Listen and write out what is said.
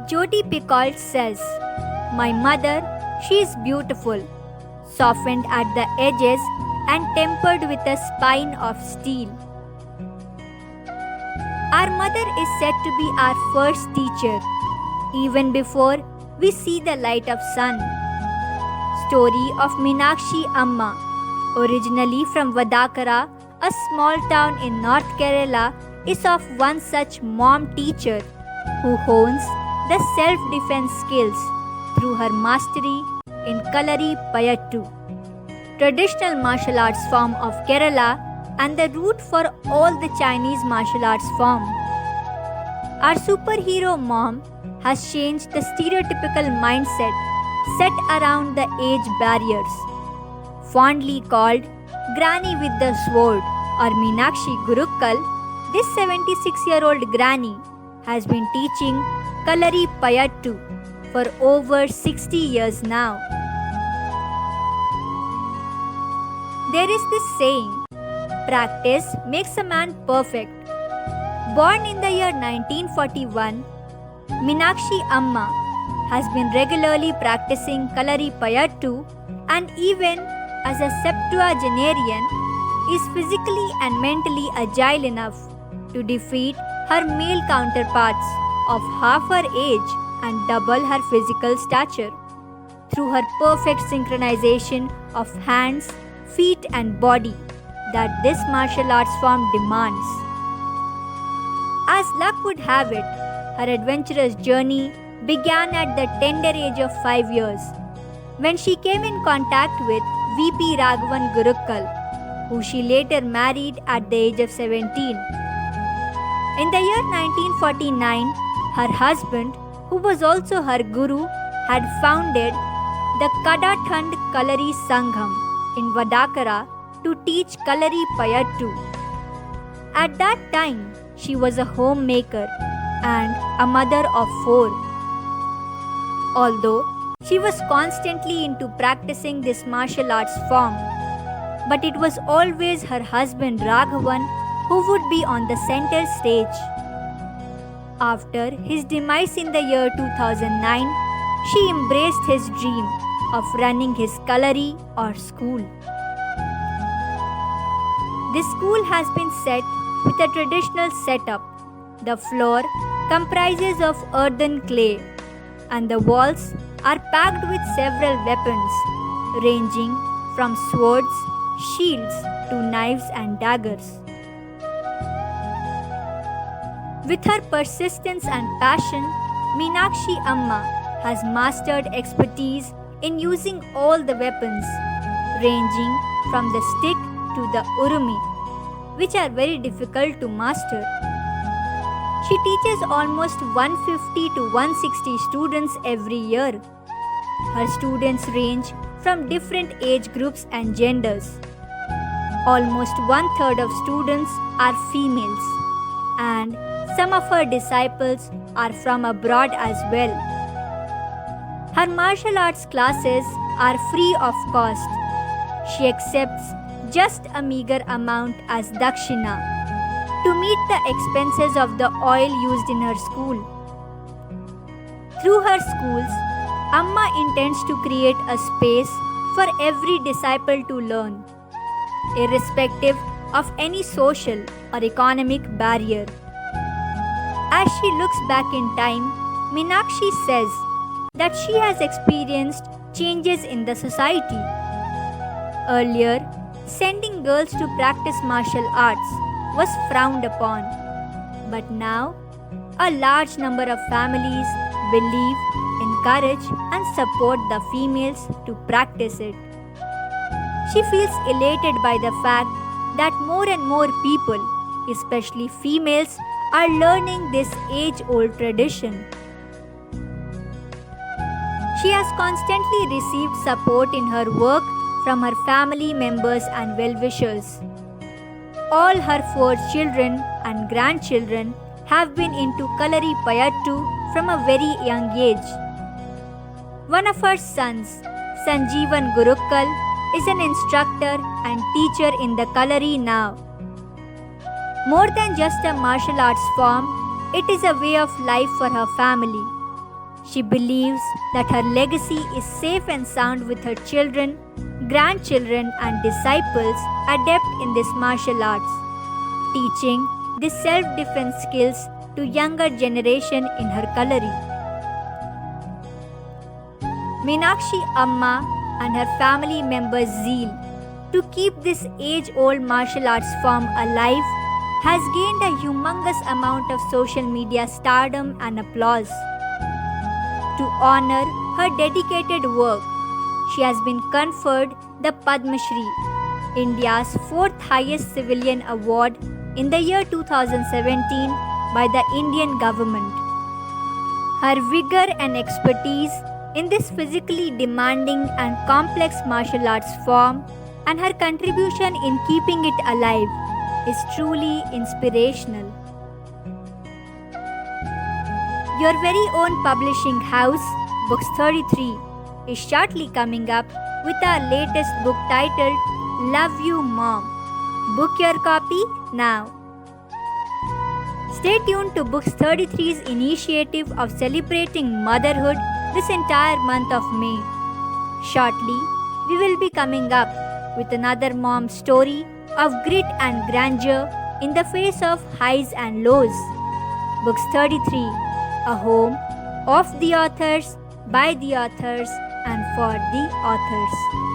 Jodi Picoult says, "My mother, she is beautiful, softened at the edges and tempered with a spine of steel." Our mother is said to be our first teacher, even before we see the light of sun. Story of Meenakshi Amma, originally from Vadakara, a small town in North Kerala, is of one such mom teacher who hones the self-defense skills through her mastery in Kalari Payattu, traditional martial arts form of Kerala and the root for all the Chinese martial arts form. Our superhero mom has changed the stereotypical mindset set around the age barriers. Fondly called Granny with the Sword or Meenakshi Gurukkal, this 76-year-old granny has been teaching Kalari Payattu for over 60 years now. There is this saying, "Practice makes a man perfect." Born in the year 1941, Meenakshi Amma has been regularly practicing Kalari Payattu and even as a septuagenarian is physically and mentally agile enough to defeat her male counterparts of half her age and double her physical stature through her perfect synchronization of hands, feet and body that this martial arts form demands. As luck would have it, her adventurous journey began at the tender age of 5 years when she came in contact with V.P. Raghavan Gurukkal, who she later married at the age of 17. In the year 1949, her husband, who was also her guru, had founded the Kadathand Kalari Sangham in Vadakara to teach Kalari Payattu. At that time, she was a homemaker and a mother of 4. Although she was constantly into practicing this martial arts form, but it was always her husband Raghavan who would be on the center stage. After his demise in the year 2009, she embraced his dream of running his Kalari or school. This school has been set with a traditional setup. The floor comprises of earthen clay and the walls are packed with several weapons ranging from swords, shields to knives and daggers. With her persistence and passion, Meenakshi Amma has mastered expertise in using all the weapons, ranging from the stick to the urumi, which are very difficult to master. She teaches almost 150 to 160 students every year. Her students range from different age groups and genders. Almost 1/3 of students are females, and some of her disciples are from abroad as well. Her martial arts classes are free of cost. She accepts just a meager amount as dakshina to meet the expenses of the oil used in her school. Through her schools, Amma intends to create a space for every disciple to learn, irrespective of any social or economic barrier. As she looks back in time, Meenakshi says that she has experienced changes in the society. Earlier, sending girls to practice martial arts was frowned upon, but now a large number of families believe, encourage and support the females to practice it. She feels elated by the fact that more and more people, especially females, are learning this age-old tradition. She has constantly received support in her work from her family members and well-wishers. All her 4 children and grandchildren have been into Kalari Payattu from a very young age. One of her sons, Sanjeevan Gurukkal, is an instructor and teacher in the Kalari now. More than just a martial arts form, it is a way of life for her family. She believes that her legacy is safe and sound with her children, grandchildren, and disciples adept in this martial arts, teaching these self-defense skills to younger generation in her kalari. Meenakshi Amma and her family members' zeal to keep this age-old martial arts form alive has gained a humongous amount of social media stardom and applause. To honor her dedicated work, she has been conferred the Padma Shri, India's fourth highest civilian award in the year 2017 by the Indian government. Her vigor and expertise in this physically demanding and complex martial arts form and her contribution in keeping it alive is truly inspirational. Your very own publishing house, Books 33, is shortly coming up with our latest book titled Love You Mom. Book your copy now. Stay tuned to Books 33's initiative of celebrating motherhood this entire month of May. Shortly, we will be coming up with another mom story of grit and grandeur in the face of highs and lows. Books 33, a home of the authors, by the authors, and for the authors.